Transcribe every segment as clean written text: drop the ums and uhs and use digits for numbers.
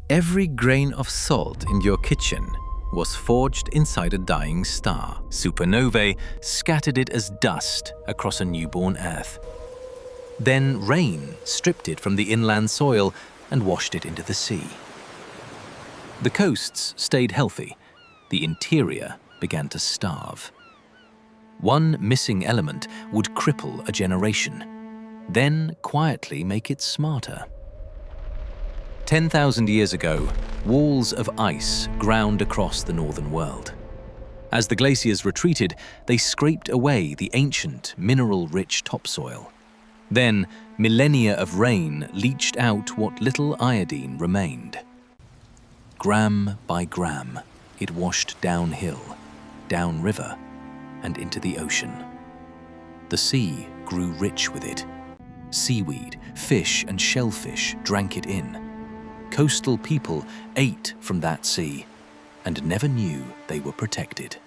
Every grain of salt in your kitchen was forged inside a dying star. Supernovae scattered it as dust across a newborn Earth. Then rain stripped it from the inland soil and washed it into the sea. The coasts stayed healthy. The interior began to starve. One missing element would cripple a generation, then quietly make it smarter. 10,000 years ago, walls of ice ground across the northern world. As the glaciers retreated, they scraped away the ancient, mineral-rich topsoil. Then, millennia of rain leached out what little iodine remained. Gram by gram, it washed downhill, downriver, and into the ocean. The sea grew rich with it. Seaweed, fish, and shellfish drank it in. Coastal people ate from that sea and never knew they were protected.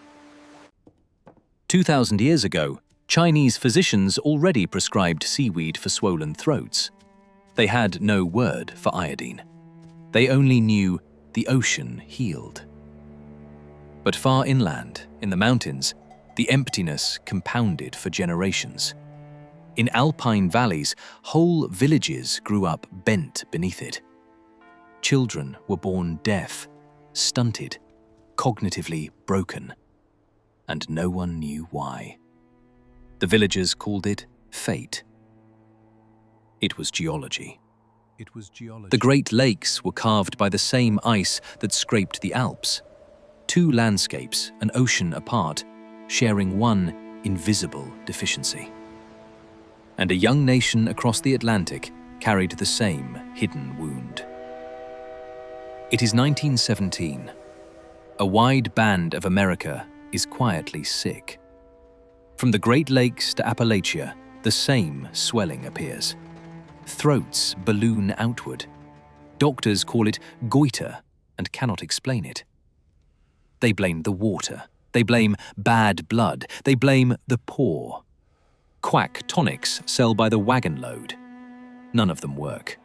2,000 years ago, Chinese physicians already prescribed seaweed for swollen throats. They had no word for iodine. They only knew the ocean healed. But far inland, in the mountains, the emptiness compounded for generations. In alpine valleys, whole villages grew up bent beneath it. Children were born deaf, stunted, cognitively broken, and no one knew why. The villagers called it fate. It was geology. The Great Lakes were carved by the same ice that scraped the Alps. Two landscapes, an ocean apart, sharing one invisible deficiency. And a young nation across the Atlantic carried the same hidden wound. It is 1917. A wide band of America is quietly sick. From the Great Lakes to Appalachia, the same swelling appears. Throats balloon outward. Doctors call it goiter and cannot explain it. They blame the water. They blame bad blood. They blame the poor. Quack tonics sell by the wagon load. None of them work.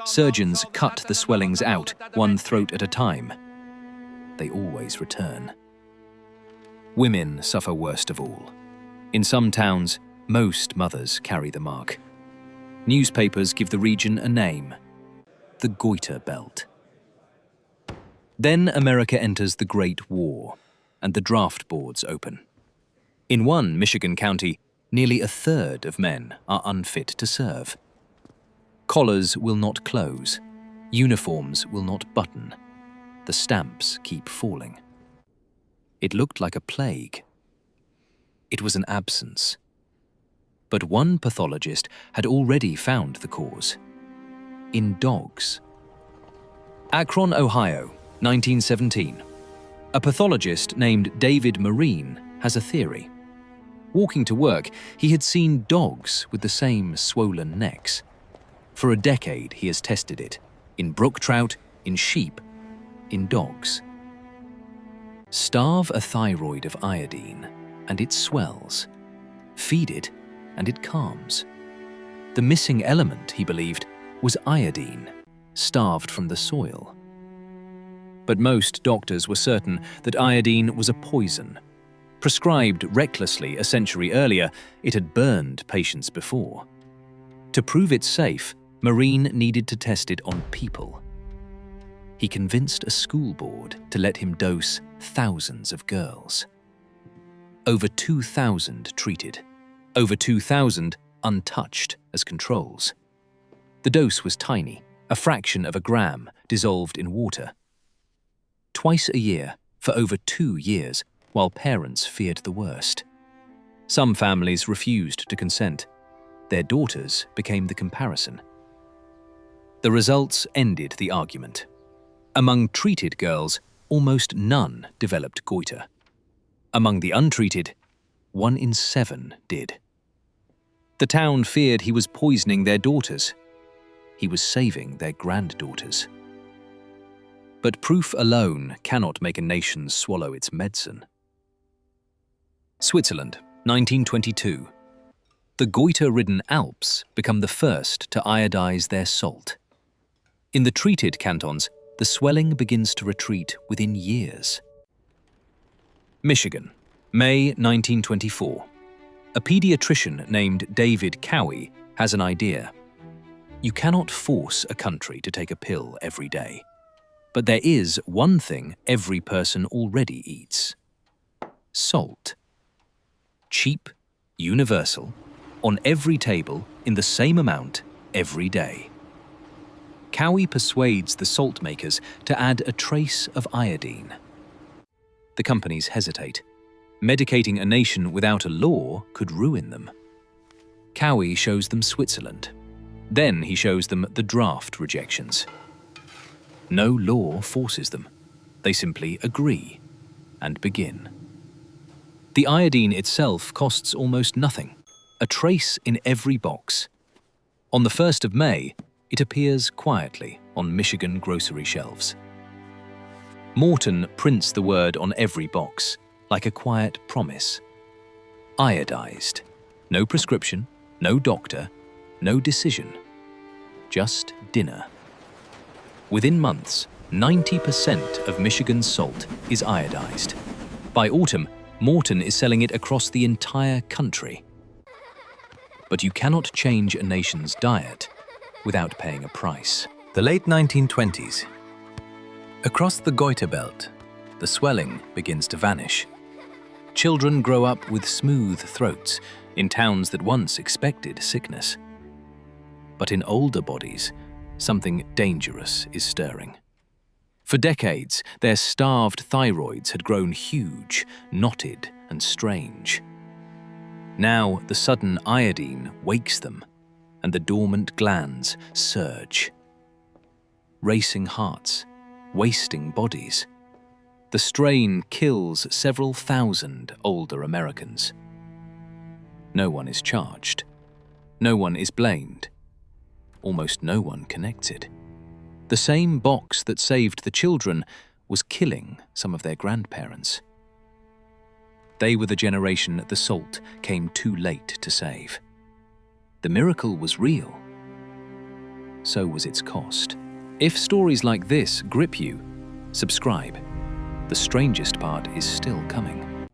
Surgeons cut the swellings out, one throat at a time. They always return. Women suffer worst of all. In some towns, most mothers carry the mark. Newspapers give the region a name: the Goiter Belt. Then America enters the Great War, and the draft boards open. In one Michigan county, nearly a third of men are unfit to serve. Collars will not close. Uniforms will not button. The stamps keep falling. It looked like a plague. It was an absence. But one pathologist had already found the cause. In dogs. Akron, Ohio, 1917. A pathologist named David Marine has a theory. Walking to work, he had seen dogs with the same swollen necks. For a decade, he has tested it, in brook trout, in sheep, in dogs. Starve a thyroid of iodine, and it swells. Feed it, and it calms. The missing element, he believed, was iodine, starved from the soil. But most doctors were certain that iodine was a poison. Prescribed recklessly a century earlier, it had burned patients before. To prove it safe, Marine needed to test it on people. He convinced a school board to let him dose thousands of girls. Over 2,000 treated, over 2,000 untouched as controls. The dose was tiny, a fraction of a gram dissolved in water. Twice a year, for over 2 years, while parents feared the worst. Some families refused to consent. Their daughters became the comparison. The results ended the argument. Among treated girls, almost none developed goiter. Among the untreated, 1 in 7 did. The town feared he was poisoning their daughters. He was saving their granddaughters. But proof alone cannot make a nation swallow its medicine. Switzerland, 1922. The goiter-ridden Alps become the first to iodize their salt. In the treated cantons, the swelling begins to retreat within years. Michigan, May 1924. A pediatrician named David Cowie has an idea. You cannot force a country to take a pill every day. But there is one thing every person already eats. Salt. Cheap, universal, on every table in the same amount every day. Cowie persuades the salt makers to add a trace of iodine. The companies hesitate. Medicating a nation without a law could ruin them. Cowie shows them Switzerland. Then he shows them the draft rejections. No law forces them. They simply agree and begin. The iodine itself costs almost nothing, a trace in every box. On the 1st of May, it appears quietly on Michigan grocery shelves. Morton prints the word on every box, like a quiet promise. Iodized. No prescription, no doctor, no decision. Just dinner. Within months, 90% of Michigan's salt is iodized. By autumn, Morton is selling it across the entire country. But you cannot change a nation's diet without paying a price. The late 1920s. Across the goiter belt, the swelling begins to vanish. Children grow up with smooth throats in towns that once expected sickness. But in older bodies, something dangerous is stirring. For decades, their starved thyroids had grown huge, knotted, and strange. Now, the sudden iodine wakes them, and the dormant glands surge. Racing hearts, wasting bodies. The strain kills several thousand older Americans. No one is charged. No one is blamed. Almost no one connected. The same box that saved the children was killing some of their grandparents. They were the generation the salt came too late to save. The miracle was real. So was its cost. If stories like this grip you, subscribe. The strangest part is still coming.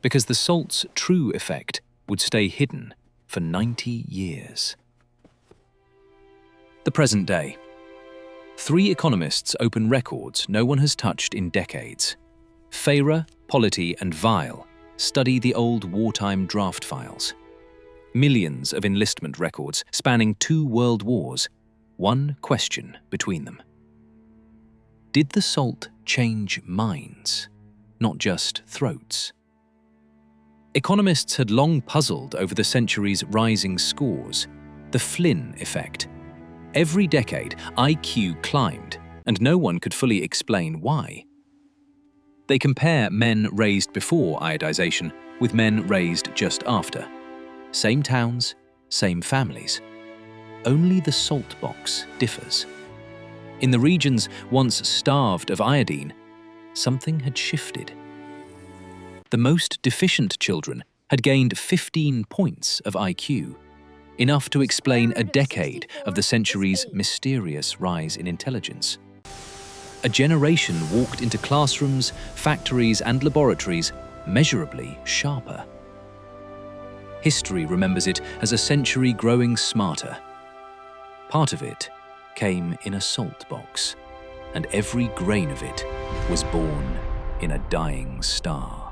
Because the salt's true effect would stay hidden for 90 years. The present day. 3 economists open records no one has touched in decades. Feyrer, Politi, and Weil study the old wartime draft files. Millions of enlistment records spanning 2 world wars, one question between them. Did the salt change minds, not just throats? Economists had long puzzled over the century's rising scores, the Flynn effect. Every decade, IQ climbed, and no one could fully explain why. They compare men raised before iodization with men raised just after. Same towns, same families. Only the salt box differs. In the regions once starved of iodine, something had shifted. The most deficient children had gained 15 points of IQ, enough to explain a decade of the century's mysterious rise in intelligence. A generation walked into classrooms, factories, and laboratories measurably sharper. History remembers it as a century growing smarter. Part of it came in a salt box, and every grain of it was born in a dying star.